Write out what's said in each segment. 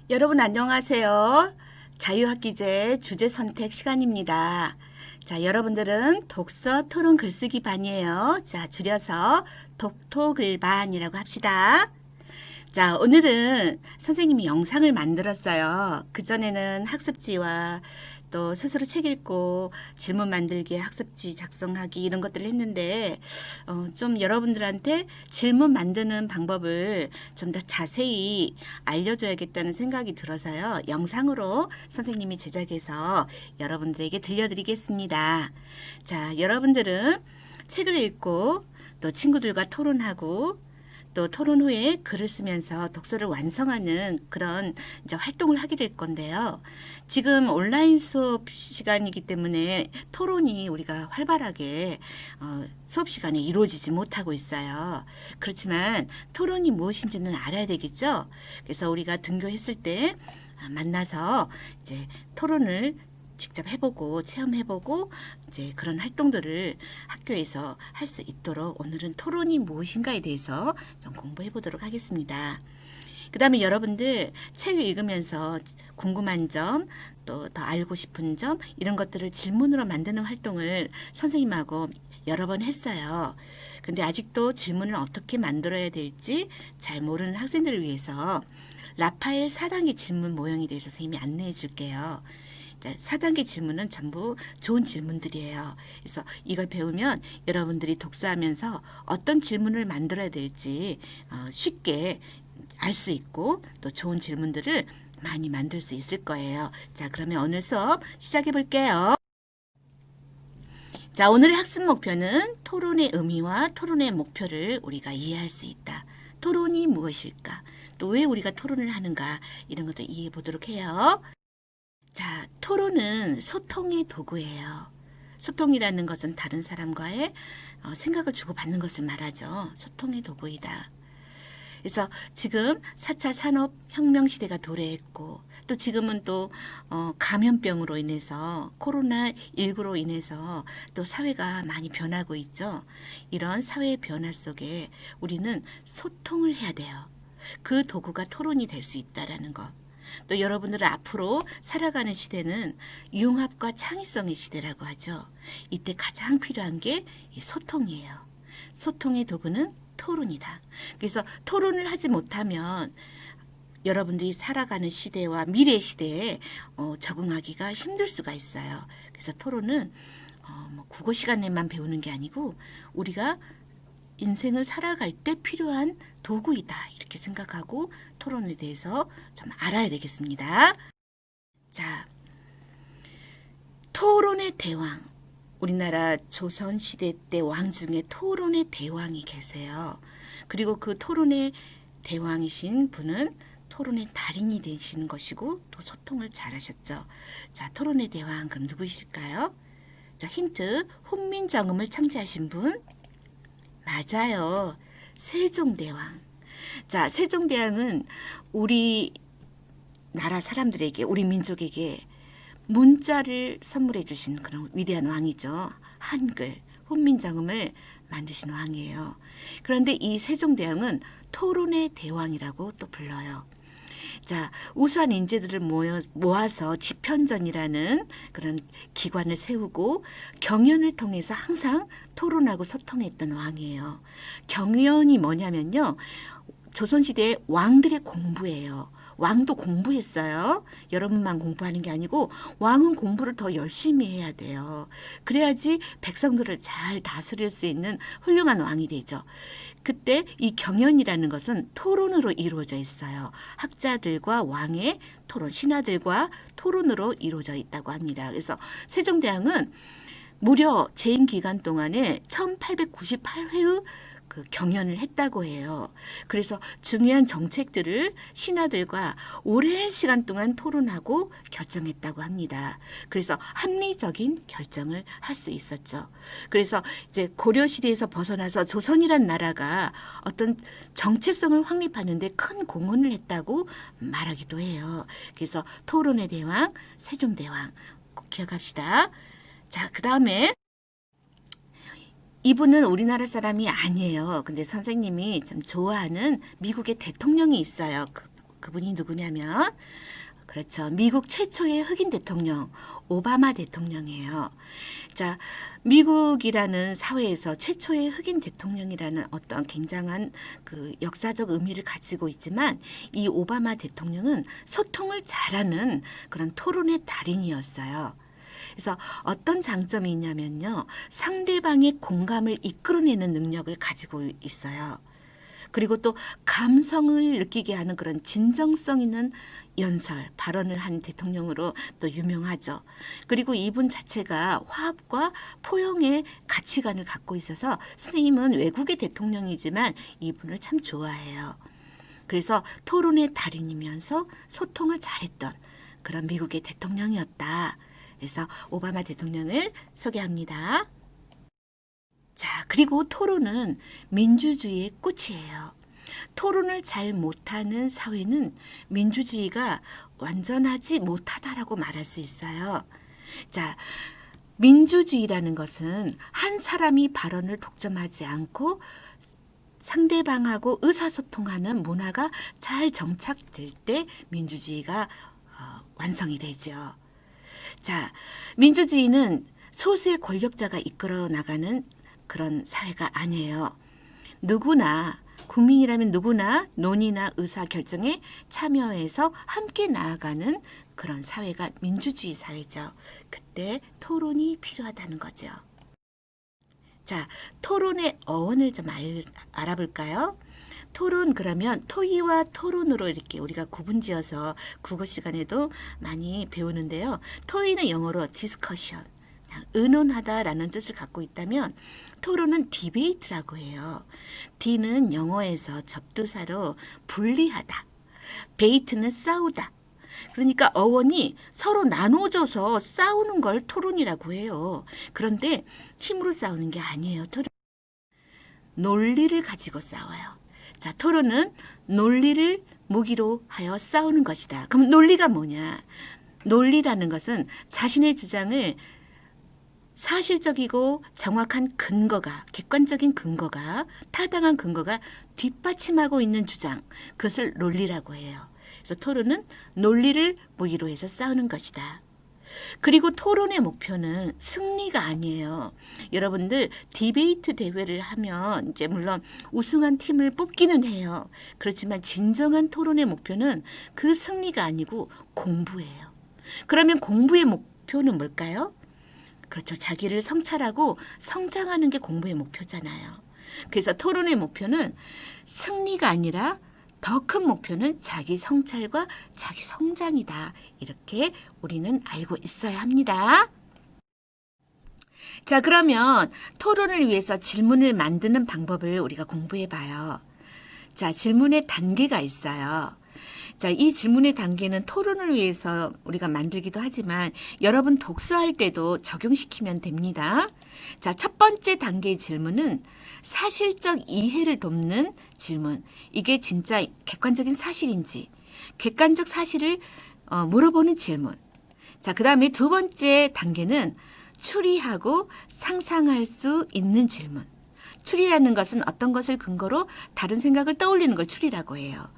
여러분 안녕하세요. 자유학기제 주제 선택 시간입니다. 자, 여러분들은 독서 토론 글쓰기 반이에요. 자, 줄여서 독토글반이라고 합시다. 자, 오늘은 선생님이 영상을 만들었어요. 그전에는 학습지와 또 스스로 책 읽고 질문 만들기, 학습지 작성하기 이런 것들을 했는데 좀 여러분들한테 질문 만드는 방법을 좀 더 자세히 알려줘야겠다는 생각이 들어서요. 영상으로 선생님이 제작해서 여러분들에게 들려드리겠습니다. 자, 여러분들은 책을 읽고 또 친구들과 토론하고 또 토론 후에 글을 쓰면서 독서를 완성하는 그런 이제 활동을 하게 될 건데요. 지금 온라인 수업 시간이기 때문에 토론이 우리가 활발하게 수업 시간에 이루어지지 못하고 있어요. 그렇지만 토론이 무엇인지는 알아야 되겠죠. 그래서 우리가 등교했을 때 만나서 이제 토론을 직접 해보고 체험해보고 이제 그런 활동들을 학교에서 할 수 있도록 오늘은 토론이 무엇인가에 대해서 좀 공부해 보도록 하겠습니다. 그 다음에 여러분들 책을 읽으면서 궁금한 점, 또 더 알고 싶은 점 이런 것들을 질문으로 만드는 활동을 선생님하고 여러 번 했어요. 근데 아직도 질문을 어떻게 만들어야 될지 잘 모르는 학생들을 위해서 라파엘 4단계 질문 모형에 대해서 선생님이 안내해 줄게요. 4단계 질문은 전부 좋은 질문들이에요. 그래서 이걸 배우면 여러분들이 독서하면서 어떤 질문을 만들어야 될지 쉽게 알 수 있고 또 좋은 질문들을 많이 만들 수 있을 거예요. 자, 그러면 오늘 수업 시작해 볼게요. 자, 오늘의 학습 목표는 토론의 의미와 토론의 목표를 우리가 이해할 수 있다. 토론이 무엇일까? 또 왜 우리가 토론을 하는가? 이런 것들 이해해 보도록 해요. 자, 토론은 소통의 도구예요. 소통이라는 것은 다른 사람과의 생각을 주고받는 것을 말하죠. 소통의 도구이다. 그래서 지금 4차 산업혁명 시대가 도래했고 또 지금은 또 감염병으로 인해서 코로나19로 인해서 또 사회가 많이 변하고 있죠. 이런 사회의 변화 속에 우리는 소통을 해야 돼요. 그 도구가 토론이 될 수 있다라는 것. 또 여러분들은 앞으로 살아가는 시대는 융합과 창의성의 시대라고 하죠. 이때 가장 필요한 게 이 소통이에요. 소통의 도구는 토론이다. 그래서 토론을 하지 못하면 여러분들이 살아가는 시대와 미래 시대에 적응하기가 힘들 수가 있어요. 그래서 토론은 국어 시간에만 배우는 게 아니고 우리가 인생을 살아갈 때 필요한 도구이다. 이렇게 생각하고 토론에 대해서 좀 알아야 되겠습니다. 자, 토론의 대왕. 우리나라 조선시대 때 왕 중에 토론의 대왕이 계세요. 그리고 그 토론의 대왕이신 분은 토론의 달인이 되시는 것이고 또 소통을 잘하셨죠. 자, 토론의 대왕 그럼 누구실까요? 자, 힌트. 훈민정음을 창제하신 분. 맞아요. 세종대왕. 자, 세종대왕은 우리 나라 사람들에게, 우리 민족에게 문자를 선물해 주신 그런 위대한 왕이죠. 한글, 훈민정음을 만드신 왕이에요. 그런데 이 세종대왕은 토론의 대왕이라고 또 불러요. 자, 우수한 인재들을 모아서 집현전이라는 그런 기관을 세우고 경연을 통해서 항상 토론하고 소통했던 왕이에요. 경연이 뭐냐면요. 조선시대 왕들의 공부예요. 왕도 공부했어요. 여러분만 공부하는 게 아니고 왕은 공부를 더 열심히 해야 돼요. 그래야지 백성들을 잘 다스릴 수 있는 훌륭한 왕이 되죠. 그때 이 경연이라는 것은 토론으로 이루어져 있어요. 학자들과 왕의 토론, 신하들과 토론으로 이루어져 있다고 합니다. 그래서 세종대왕은 무려 재임 기간 동안에 1898회의 그 경연을 했다고 해요. 그래서 중요한 정책들을 신하들과 오랜 시간 동안 토론하고 결정했다고 합니다. 그래서 합리적인 결정을 할 수 있었죠. 그래서 이제 고려 시대에서 벗어나서 조선이란 나라가 어떤 정체성을 확립하는 데 큰 공헌을 했다고 말하기도 해요. 그래서 토론의 대왕, 세종대왕 꼭 기억합시다. 자, 그 다음에 이분은 우리나라 사람이 아니에요. 근데 선생님이 좀 좋아하는 미국의 대통령이 있어요. 그분이 누구냐면 그렇죠. 미국 최초의 흑인 대통령 오바마 대통령이에요. 자, 미국이라는 사회에서 최초의 흑인 대통령이라는 어떤 굉장한 그 역사적 의미를 가지고 있지만 이 오바마 대통령은 소통을 잘하는 그런 토론의 달인이었어요. 그래서 어떤 장점이 있냐면요. 상대방의 공감을 이끌어내는 능력을 가지고 있어요. 그리고 또 감성을 느끼게 하는 그런 진정성 있는 연설, 발언을 한 대통령으로 또 유명하죠. 그리고 이분 자체가 화합과 포용의 가치관을 갖고 있어서 선생님은 외국의 대통령이지만 이분을 참 좋아해요. 그래서 토론의 달인이면서 소통을 잘했던 그런 미국의 대통령이었다. 그래서 오바마 대통령을 소개합니다. 자, 그리고 토론은 민주주의의 꽃이에요. 토론을 잘 못하는 사회는 민주주의가 완전하지 못하다라고 말할 수 있어요. 자, 민주주의라는 것은 한 사람이 발언을 독점하지 않고 상대방하고 의사소통하는 문화가 잘 정착될 때 민주주의가 완성이 되죠. 자, 민주주의는 소수의 권력자가 이끌어 나가는 그런 사회가 아니에요. 누구나 국민이라면 누구나 논의나 의사결정에 참여해서 함께 나아가는 그런 사회가 민주주의 사회죠. 그때 토론이 필요하다는 거죠. 자, 토론의 어원을 좀 알아볼까요? 토론 그러면 토의와 토론으로 이렇게 우리가 구분지어서 국어 시간에도 많이 배우는데요. 토의는 영어로 discussion, 의논하다라는 뜻을 갖고 있다면 토론은 디베이트라고 해요. D는 영어에서 접두사로 분리하다, 베이트는 싸우다. 그러니까 어원이 서로 나눠줘서 싸우는 걸 토론이라고 해요. 그런데 힘으로 싸우는 게 아니에요. 토론. 논리를 가지고 싸워요. 자, 토론은 논리를 무기로 하여 싸우는 것이다. 그럼 논리가 뭐냐? 논리라는 것은 자신의 주장을 사실적이고 정확한 근거가, 객관적인 근거가, 타당한 근거가 뒷받침하고 있는 주장, 그것을 논리라고 해요. 그래서 토론은 논리를 무기로 해서 싸우는 것이다. 그리고 토론의 목표는 승리가 아니에요. 여러분들 디베이트 대회를 하면 이제 물론 우승한 팀을 뽑기는 해요. 그렇지만 진정한 토론의 목표는 그 승리가 아니고 공부예요. 그러면 공부의 목표는 뭘까요? 그렇죠. 자기를 성찰하고 성장하는 게 공부의 목표잖아요. 그래서 토론의 목표는 승리가 아니라 더 큰 목표는 자기 성찰과 자기 성장이다. 이렇게 우리는 알고 있어야 합니다. 자, 그러면 토론을 위해서 질문을 만드는 방법을 우리가 공부해 봐요. 자, 질문의 단계가 있어요. 자, 이 질문의 단계는 토론을 위해서 우리가 만들기도 하지만 여러분 독서할 때도 적용시키면 됩니다. 자, 첫 번째 단계의 질문은 사실적 이해를 돕는 질문. 이게 진짜 객관적인 사실인지, 객관적 사실을 물어보는 질문. 자, 그 다음에 두 번째 단계는 추리하고 상상할 수 있는 질문. 추리라는 것은 어떤 것을 근거로 다른 생각을 떠올리는 걸 추리라고 해요.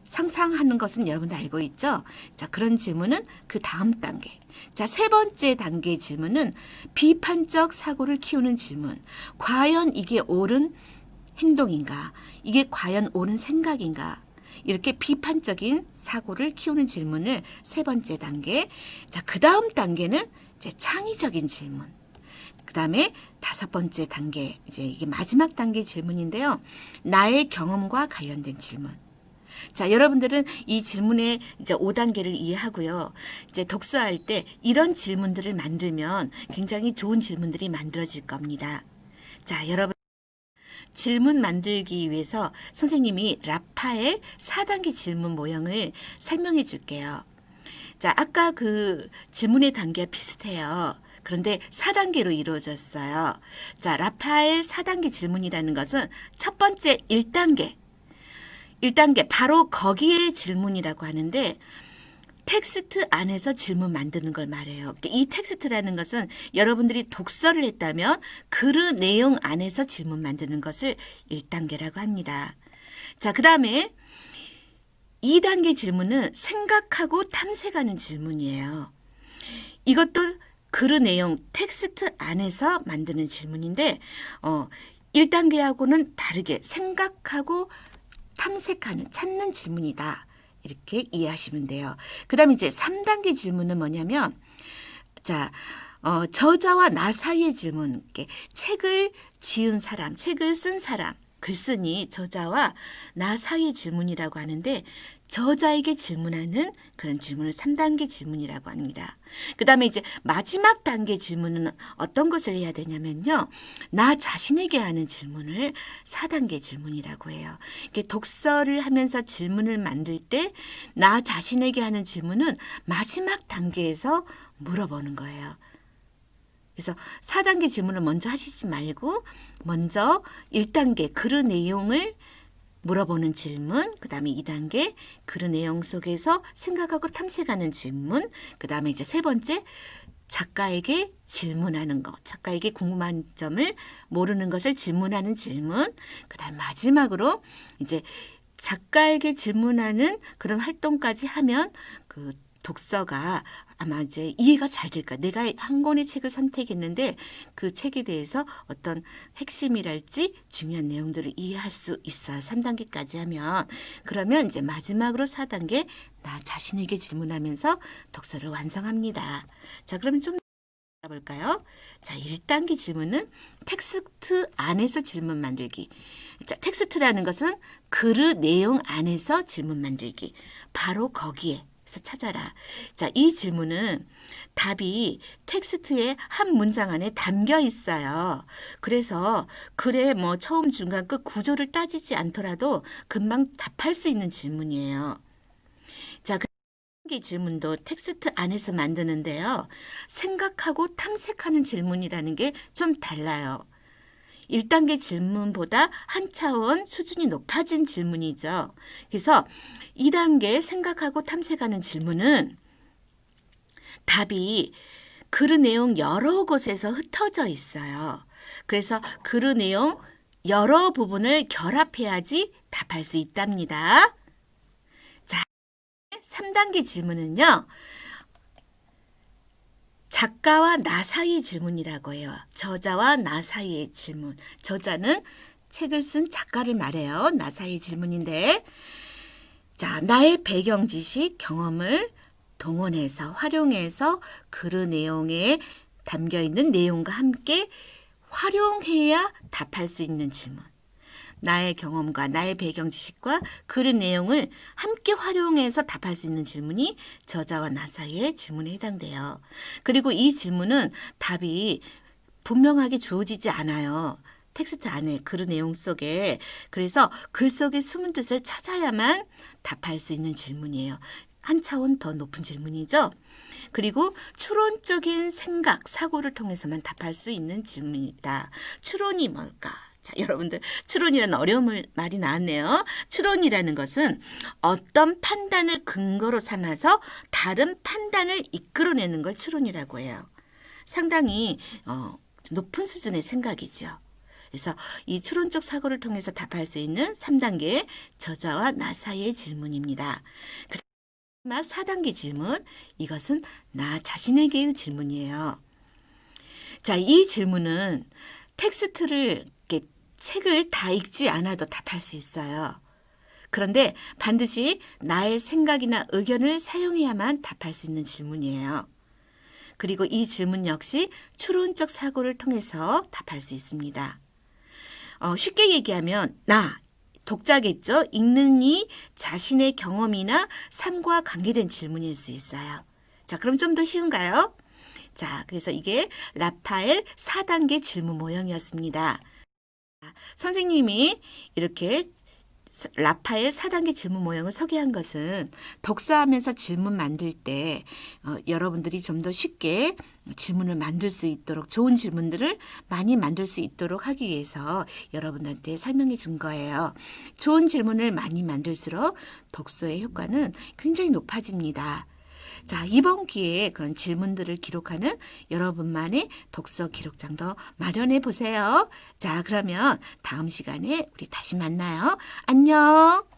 상상하는 것은 여러분도 알고 있죠? 자, 그런 질문은 그 다음 단계. 자, 세 번째 단계의 질문은 비판적 사고를 키우는 질문. 과연 이게 옳은 행동인가? 이게 과연 옳은 생각인가? 이렇게 비판적인 사고를 키우는 질문을 세 번째 단계. 자, 그 다음 단계는 이제 창의적인 질문. 그 다음에 다섯 번째 단계, 이제 이게 마지막 단계 질문인데요. 나의 경험과 관련된 질문. 자, 여러분들은 이 질문의 이제 5단계를 이해하고요. 이제 독서할 때 이런 질문들을 만들면 굉장히 좋은 질문들이 만들어질 겁니다. 자, 여러분 질문 만들기 위해서 선생님이 라파엘 4단계 질문 모형을 설명해 줄게요. 자, 아까 그 질문의 단계가 비슷해요. 그런데 4단계로 이루어졌어요. 자, 라파엘 4단계 질문이라는 것은 첫 번째 1단계 바로 거기에 질문이라고 하는데 텍스트 안에서 질문 만드는 걸 말해요. 이 텍스트라는 것은 여러분들이 독서를 했다면 그 내용 안에서 질문 만드는 것을 1단계라고 합니다. 자, 그 다음에 2단계 질문은 생각하고 탐색하는 질문이에요. 이것도 글 내용 텍스트 안에서 만드는 질문인데 1단계하고는 다르게 생각하고 탐색하는 찾는 질문이다. 이렇게 이해하시면 돼요. 그 다음에 이제 3단계 질문은 뭐냐면 저자와 나 사이의 질문. 책을 지은 사람, 책을 쓴 사람, 글쓴이 저자와 나 사이의 질문이라고 하는데 저자에게 질문하는 그런 질문을 3단계 질문이라고 합니다. 그 다음에 이제 마지막 단계 질문은 어떤 것을 해야 되냐면요. 나 자신에게 하는 질문을 4단계 질문이라고 해요. 독서를 하면서 질문을 만들 때 나 자신에게 하는 질문은 마지막 단계에서 물어보는 거예요. 그래서 4단계 질문을 먼저 하시지 말고 먼저 1단계 글의 내용을 물어보는 질문, 그 다음에 2단계 글의 내용 속에서 생각하고 탐색하는 질문, 그 다음에 이제 3번째 작가에게 질문하는 것, 작가에게 궁금한 점을 모르는 것을 질문하는 질문, 그 다음 마지막으로 이제 작가에게 질문하는 그런 활동까지 하면 그 독서가 아마 이제 이해가 잘 될까. 내가 한 권의 책을 선택했는데 그 책에 대해서 어떤 핵심이랄지 중요한 내용들을 이해할 수 있어요. 3단계까지 하면. 그러면 이제 마지막으로 4단계 나 자신에게 질문하면서 독서를 완성합니다. 자, 그러면 좀 볼까요? 자, 1단계 질문은 텍스트 안에서 질문 만들기. 자, 텍스트라는 것은 글의 내용 안에서 질문 만들기. 바로 거기에 찾아라. 자, 이 질문은 답이 텍스트의 한 문장 안에 담겨 있어요. 그래서 글의 처음, 중간, 끝 구조를 따지지 않더라도 금방 답할 수 있는 질문이에요. 자, 그 질문도 텍스트 안에서 만드는데요. 생각하고 탐색하는 질문이라는 게 좀 달라요. 1단계 질문보다 한 차원 수준이 높아진 질문이죠. 그래서 2단계 생각하고 탐색하는 질문은 답이 글의 내용 여러 곳에서 흩어져 있어요. 그래서 글의 내용 여러 부분을 결합해야지 답할 수 있답니다. 자, 3단계 질문은요. 작가와 나 사이의 질문이라고 해요. 저자와 나 사이의 질문. 저자는 책을 쓴 작가를 말해요. 나 사이의 질문인데, 자, 나의 배경 지식, 경험을 동원해서 활용해서 글의 내용에 담겨 있는 내용과 함께 활용해야 답할 수 있는 질문. 나의 경험과 나의 배경 지식과 글의 내용을 함께 활용해서 답할 수 있는 질문이 저자와 나 사이의 질문에 해당돼요. 그리고 이 질문은 답이 분명하게 주어지지 않아요. 텍스트 안에 글의 내용 속에. 그래서 글 속의 숨은 뜻을 찾아야만 답할 수 있는 질문이에요. 한 차원 더 높은 질문이죠. 그리고 추론적인 생각, 사고를 통해서만 답할 수 있는 질문이다. 추론이 뭘까? 자, 여러분들 추론이라는 어려운 말이 나왔네요. 추론이라는 것은 어떤 판단을 근거로 삼아서 다른 판단을 이끌어내는 걸 추론이라고 해요. 상당히 높은 수준의 생각이죠. 그래서 이 추론적 사고를 통해서 답할 수 있는 3단계 저자와 나 사이의 질문입니다. 마지막 4단계 질문, 이것은 나 자신에게의 질문이에요. 자, 이 질문은 텍스트를 책을 다 읽지 않아도 답할 수 있어요. 그런데 반드시 나의 생각이나 의견을 사용해야만 답할 수 있는 질문이에요. 그리고 이 질문 역시 추론적 사고를 통해서 답할 수 있습니다. 쉽게 얘기하면 나, 독자겠죠. 읽는 이 자신의 경험이나 삶과 관계된 질문일 수 있어요. 자, 그럼 좀 더 쉬운가요? 자, 그래서 이게 라파엘 4단계 질문 모형이었습니다. 선생님이 이렇게 라파엘 4단계 질문 모형을 소개한 것은 독서하면서 질문 만들 때 여러분들이 좀 더 쉽게 질문을 만들 수 있도록 좋은 질문들을 많이 만들 수 있도록 하기 위해서 여러분한테 설명해 준 거예요. 좋은 질문을 많이 만들수록 독서의 효과는 굉장히 높아집니다. 자, 이번 기회에 그런 질문들을 기록하는 여러분만의 독서 기록장도 마련해 보세요. 자, 그러면 다음 시간에 우리 다시 만나요. 안녕.